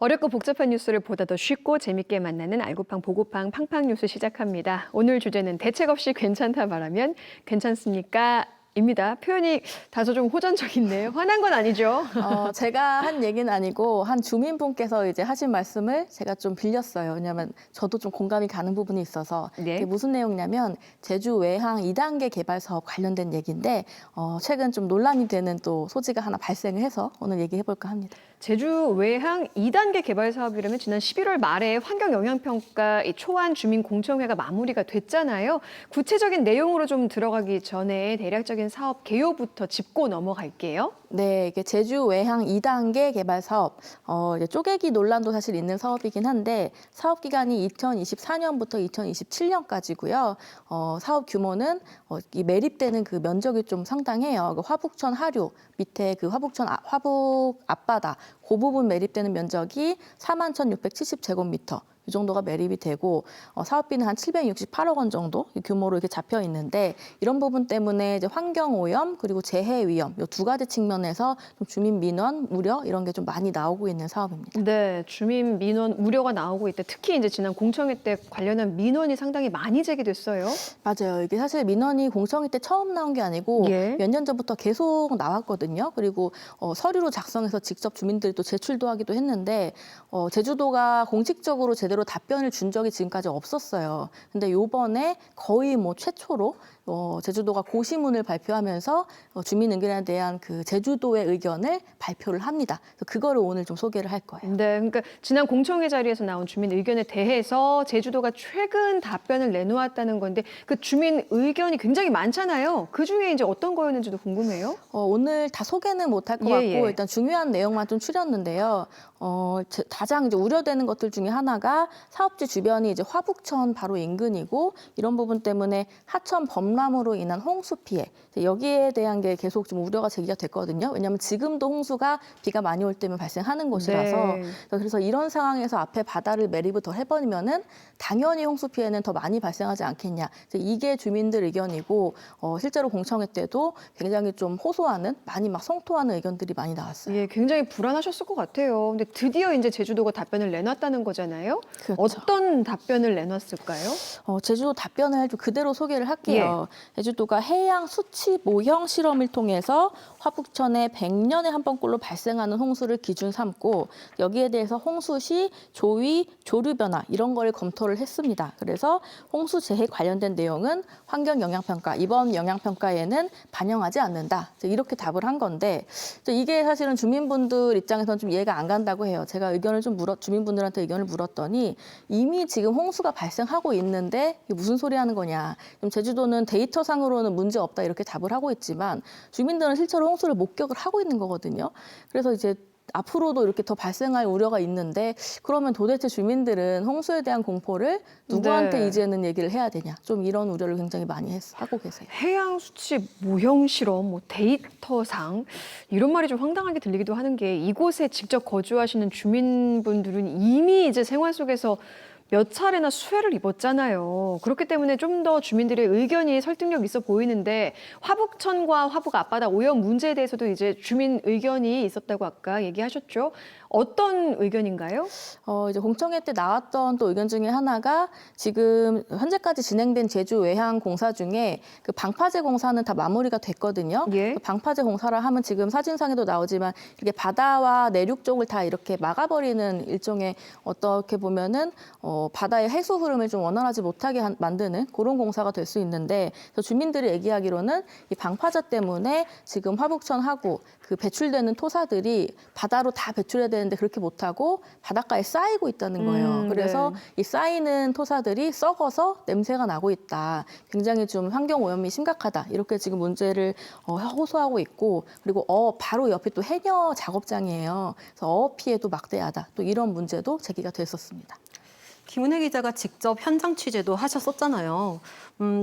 어렵고 복잡한 뉴스를 보다 더 쉽고 재밌게 만나는 알고팡 보고팡 팡팡 뉴스 시작합니다. 오늘 주제는 대책 없이 괜찮다 말하면 괜찮습니까? 입니다. 표현이 다소 좀 호전적인데요. 화난 건 아니죠? 제가 한 얘기는 아니고 한 주민분께서 이제 하신 말씀을 제가 좀 빌렸어요. 왜냐하면 저도 좀 공감이 가는 부분이 있어서 네. 이게 무슨 내용이냐면 제주 외항 2단계 개발 사업 관련된 얘기인데 최근 좀 논란이 되는 또 소지가 하나 발생을 해서 오늘 얘기해 볼까 합니다. 제주 외항 2단계 개발 사업이라면 지난 11월 말에 환경영향평가 초안 주민공청회가 마무리가 됐잖아요. 구체적인 내용으로 좀 들어가기 전에 대략적인 사업 개요부터 짚고 넘어갈게요. 네, 이게 제주 외항 2단계 개발 사업, 이제 쪼개기 논란도 사실 있는 사업이긴 한데 사업 기간이 2024년부터 2027년까지고요. 사업 규모는 이 매립되는 그 면적이 좀 상당해요. 그 화북천 하류 밑에 그 화북 앞바다 그 부분 매립되는 면적이 41,670제곱미터. 이 정도가 매립이 되고 사업비는 한 768억 원 정도 규모로 이렇게 잡혀 있는데 이런 부분 때문에 이제 환경 오염 그리고 재해 위험 이 두 가지 측면에서 좀 주민 민원 우려 이런 게 좀 많이 나오고 있는 사업입니다. 네, 주민 민원 우려가 나오고 있다. 특히 이제 지난 공청회 때 관련한 민원이 상당히 많이 제기됐어요. 맞아요. 이게 사실 민원이 공청회 때 처음 나온 게 아니고 예. 몇 년 전부터 계속 나왔거든요. 그리고 서류로 작성해서 직접 주민들이 또 제출도 하기도 했는데 제주도가 공식적으로 제대로 답변을 준 적이 지금까지 없었어요. 근데 요번에 거의 뭐 최초로 제주도가 고시문을 발표하면서 주민 의견에 대한 그 제주도의 의견을 발표를 합니다. 그래서 그거를 오늘 좀 소개를 할 거예요. 네, 그러니까 지난 공청회 자리에서 나온 주민 의견에 대해서 제주도가 최근 답변을 내놓았다는 건데 그 주민 의견이 굉장히 많잖아요. 그 중에 이제 어떤 거였는지도 궁금해요. 오늘 다 소개는 못할 것 예, 같고 예. 일단 중요한 내용만 좀 추렸는데요. 가장 이제 우려되는 것들 중에 하나가 사업지 주변이 이제 화북천 바로 인근이고 이런 부분 때문에 하천 범람으로 인한 홍수 피해 여기에 대한 게 계속 좀 우려가 제기가 됐거든요. 왜냐하면 지금도 홍수가 비가 많이 올 때면 발생하는 곳이라서 네. 그래서 이런 상황에서 앞에 바다를 매립을 더 해버리면은 당연히 홍수 피해는 더 많이 발생하지 않겠냐. 이게 주민들 의견이고 실제로 공청회 때도 굉장히 좀 호소하는 많이 막 성토하는 의견들이 많이 나왔어요. 예, 굉장히 불안하셨을 것 같아요. 근데 드디어 이제 제주도가 답변을 내놨다는 거잖아요. 그렇죠. 어떤 답변을 내놨을까요? 제주도 답변을 좀 그대로 소개를 할게요. 제주도가 해양 수치 모형 실험을 통해서 화북천에 100년에 한 번꼴로 발생하는 홍수를 기준 삼고 여기에 대해서 홍수 시 조위, 조류 변화 이런 걸 검토를 했습니다. 그래서 홍수 재해 관련된 내용은 환경 영향평가 이번 영향평가에는 반영하지 않는다. 이렇게 답을 한 건데 이게 사실은 주민분들 입장에서는 좀 이해가 안 간다고 해요. 제가 의견을 좀 주민분들한테 의견을 물었더니 이미 지금 홍수가 발생하고 있는데 이게 무슨 소리 하는 거냐. 제주도는 데이터상으로는 문제 없다 이렇게 답을 하고 있지만 주민들은 실제로 홍수를 목격을 하고 있는 거거든요. 그래서 이제 앞으로도 이렇게 더 발생할 우려가 있는데 그러면 도대체 주민들은 홍수에 대한 공포를 누구한테 네. 이제는 얘기를 해야 되냐. 좀 이런 우려를 굉장히 많이 하고 계세요. 해양 수치 모형 실험, 뭐 데이터상 이런 말이 좀 황당하게 들리기도 하는 게 이곳에 직접 거주하시는 주민분들은 이미 이제 생활 속에서 몇 차례나 수해를 입었잖아요. 그렇기 때문에 좀 더 주민들의 의견이 설득력 있어 보이는데 화북천과 화북 앞바다 오염 문제에 대해서도 이제 주민 의견이 있었다고 아까 얘기하셨죠. 어떤 의견인가요? 이제 공청회 때 나왔던 또 의견 중에 하나가 지금 현재까지 진행된 제주 외항 공사 중에 그 방파제 공사는 다 마무리가 됐거든요. 예. 그 방파제 공사를 하면 지금 사진상에도 나오지만 이게 바다와 내륙 쪽을 다 이렇게 막아버리는 일종의 어떻게 보면은 바다의 해수 흐름을 좀 원활하지 못하게 만드는 그런 공사가 될 수 있는데 주민들이 얘기하기로는 이 방파제 때문에 지금 화북천 하구 그 배출되는 토사들이 바다로 다 배출해야 되는데 그렇게 못하고 바닷가에 쌓이고 있다는 거예요. 그래서 네. 이 쌓이는 토사들이 썩어서 냄새가 나고 있다. 굉장히 좀 환경 오염이 심각하다. 이렇게 지금 문제를 호소하고 있고 그리고 바로 옆에 또 해녀 작업장이에요. 그래서 어업 피해도 막대하다. 또 이런 문제도 제기가 됐었습니다. 김은혜 기자가 직접 현장 취재도 하셨었잖아요.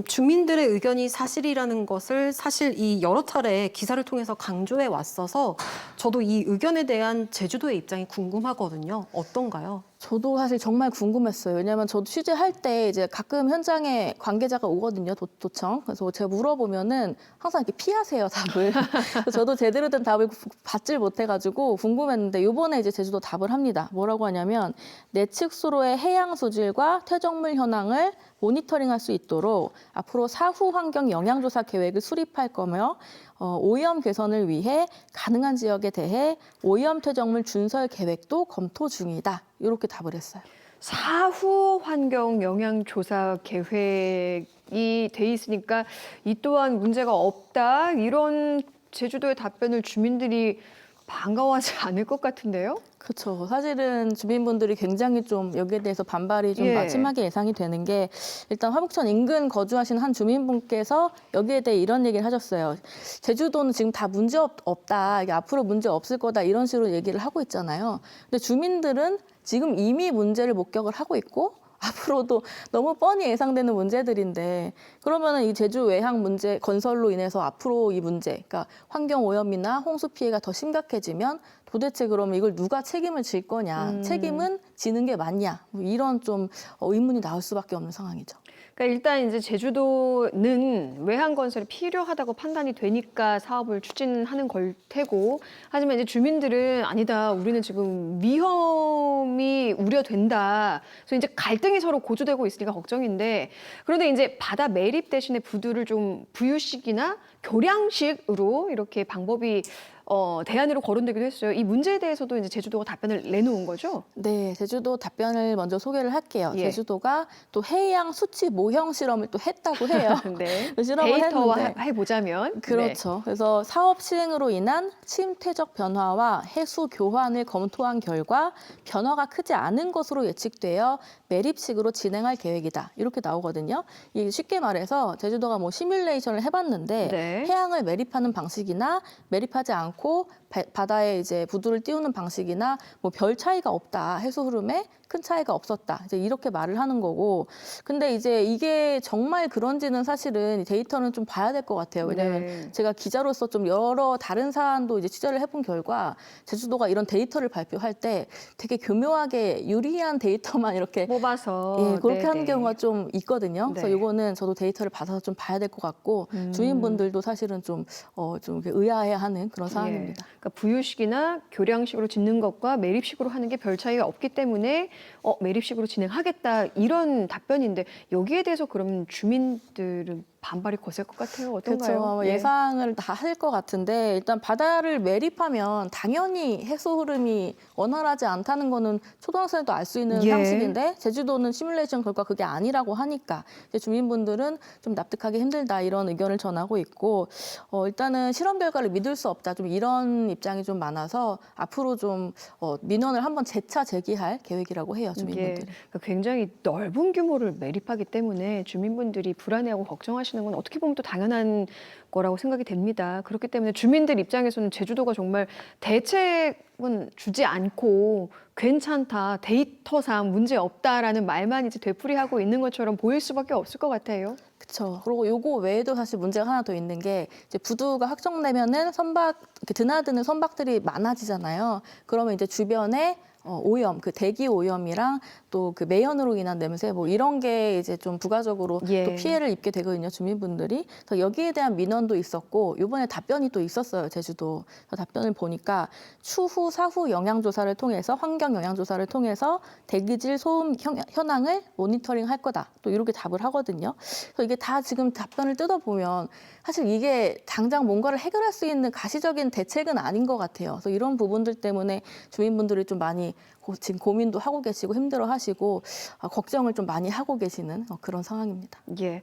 주민들의 의견이 사실이라는 것을 사실 이 여러 차례 기사를 통해서 강조해 왔어서 저도 이 의견에 대한 제주도의 입장이 궁금하거든요. 어떤가요? 저도 사실 정말 궁금했어요. 왜냐하면 저도 취재할 때 이제 가끔 현장에 관계자가 오거든요, 도청. 그래서 제가 물어보면은 항상 이렇게 피하세요, 답을. 그래서 저도 제대로 된 답을 받질 못해가지고 궁금했는데 이번에 이제 제주도 답을 합니다. 뭐라고 하냐면 내측 수로의 해양 소질과 퇴적물 현황을 모니터링할 수 있도록 앞으로 사후 환경 영향조사 계획을 수립할 거며 오염 개선을 위해 가능한 지역에 대해 오염 퇴적물 준설 계획도 검토 중이다. 이렇게 답을 했어요. 사후 환경 영향 조사 계획이 돼 있으니까 이 또한 문제가 없다. 이런 제주도의 답변을 주민들이 반가워하지 않을 것 같은데요. 그렇죠. 사실은 주민분들이 굉장히 좀 여기에 대해서 반발이 좀 예. 마지막에 예상이 되는 게 일단 화북천 인근 거주하시는 한 주민분께서 여기에 대해 이런 얘기를 하셨어요. 제주도는 지금 다 문제 없다. 이게 앞으로 문제 없을 거다. 이런 식으로 얘기를 하고 있잖아요. 근데 주민들은 지금 이미 문제를 목격을 하고 있고 앞으로도 너무 뻔히 예상되는 문제들인데 그러면은 이 제주 외항 문제 건설로 인해서 앞으로 이 문제, 그러니까 환경 오염이나 홍수 피해가 더 심각해지면 도대체 그러면 이걸 누가 책임을 질 거냐? 책임은 지는 게 맞냐? 뭐 이런 좀 의문이 나올 수밖에 없는 상황이죠. 그러니까 일단 이제 제주도는 외항 건설이 필요하다고 판단이 되니까 사업을 추진하는 걸 테고, 하지만 이제 주민들은 아니다, 우리는 지금 위험이 우려된다. 그래서 이제 갈등이 서로 고조되고 있으니까 걱정인데, 그런데 이제 바다 매립 대신에 부두를 좀 부유식이나 교량식으로 이렇게 방법이 대안으로 거론되기도 했어요. 이 문제에 대해서도 이제 제주도가 답변을 내놓은 거죠? 네, 제주도 답변을 먼저 소개를 할게요. 예. 제주도가 또 해양 수치 모형 실험을 또 했다고 해요. 네. 그 실험을 데이터화 했는데. 해보자면. 그렇죠. 그래서 사업 시행으로 인한 침퇴적 변화와 해수 교환을 검토한 결과 변화가 크지 않은 것으로 예측되어 매립식으로 진행할 계획이다. 이렇게 나오거든요. 이게 쉽게 말해서 제주도가 뭐 시뮬레이션을 해봤는데 네. 해양을 매립하는 방식이나 매립하지 않고 바다에 이제 부두를 띄우는 방식이나 뭐 별 차이가 없다. 해수 흐름에 큰 차이가 없었다. 이제 이렇게 말을 하는 거고. 근데 이제 이게 정말 그런지는 사실은 데이터는 좀 봐야 될 것 같아요. 왜냐하면 네. 제가 기자로서 좀 여러 다른 사안도 이제 취재를 해본 결과 제주도가 이런 데이터를 발표할 때 되게 교묘하게 유리한 데이터만 이렇게 뽑아서. 예, 그렇게 네네. 하는 경우가 좀 있거든요. 그래서 네. 이거는 저도 데이터를 받아서 좀 봐야 될 것 같고 주민분들도 사실은 좀 이렇게 의아해하는 그런 상황입니다. 예. 그러니까 부유식이나 교량식으로 짓는 것과 매립식으로 하는 게 별 차이가 없기 때문에 매립식으로 진행하겠다 이런 답변인데 여기에 대해서 그럼 주민들은 반발이 거셀 것 같아요. 어떤가요? 그렇죠. 예. 예상을 다 할 것 같은데 일단 바다를 매립하면 당연히 해수 흐름이 원활하지 않다는 거는 초등학생도 알 수 있는 예. 상식인데 제주도는 시뮬레이션 결과 그게 아니라고 하니까 이제 주민분들은 좀 납득하기 힘들다 이런 의견을 전하고 있고 일단은 실험 결과를 믿을 수 없다 좀 이런 입장이 좀 많아서 앞으로 좀 민원을 한번 재차 제기할 계획이라고 해요 주민분들이. 그러니까 굉장히 넓은 규모를 매립하기 때문에 주민분들이 불안해하고 걱정하시는 건 어떻게 보면 또 당연한 거라고 생각이 됩니다. 그렇기 때문에 주민들 입장에서는 제주도가 정말 대책은 주지 않고 괜찮다, 데이터상 문제 없다라는 말만 이제 되풀이하고 있는 것처럼 보일 수밖에 없을 것 같아요. 그렇죠. 그리고 요거 외에도 사실 문제가 하나 더 있는 게 이제 부두가 확정되면은 이렇게 드나드는 선박들이 많아지잖아요. 그러면 이제 주변에 오염, 그 대기 오염이랑 또 그 매연으로 인한 냄새 뭐 이런 게 이제 좀 부가적으로 예. 또 피해를 입게 되거든요, 주민분들이. 그래서 여기에 대한 민원도 있었고 이번에 답변이 또 있었어요, 제주도. 그래서 답변을 보니까 추후 사후 영향 조사를 통해서 환경 영향 조사를 통해서 대기질 소음 현황을 모니터링 할 거다. 또 이렇게 답을 하거든요. 그래서 이게 다 지금 답변을 뜯어보면 사실 이게 당장 뭔가를 해결할 수 있는 가시적인 대책은 아닌 것 같아요. 그래서 이런 부분들 때문에 주민분들이 좀 많이 지금 고민도 하고 계시고 힘들어하시고 걱정을 좀 많이 하고 계시는 그런 상황입니다. 예,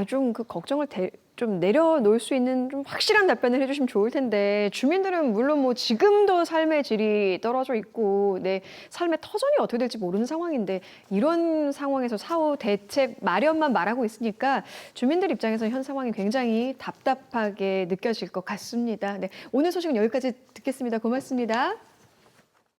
좀 그 걱정을 좀 내려놓을 수 있는 좀 확실한 답변을 해주시면 좋을 텐데 주민들은 물론 뭐 지금도 삶의 질이 떨어져 있고 내 삶의 터전이 어떻게 될지 모르는 상황인데 이런 상황에서 사후 대책 마련만 말하고 있으니까 주민들 입장에서 현 상황이 굉장히 답답하게 느껴질 것 같습니다. 네, 오늘 소식은 여기까지 듣겠습니다. 고맙습니다.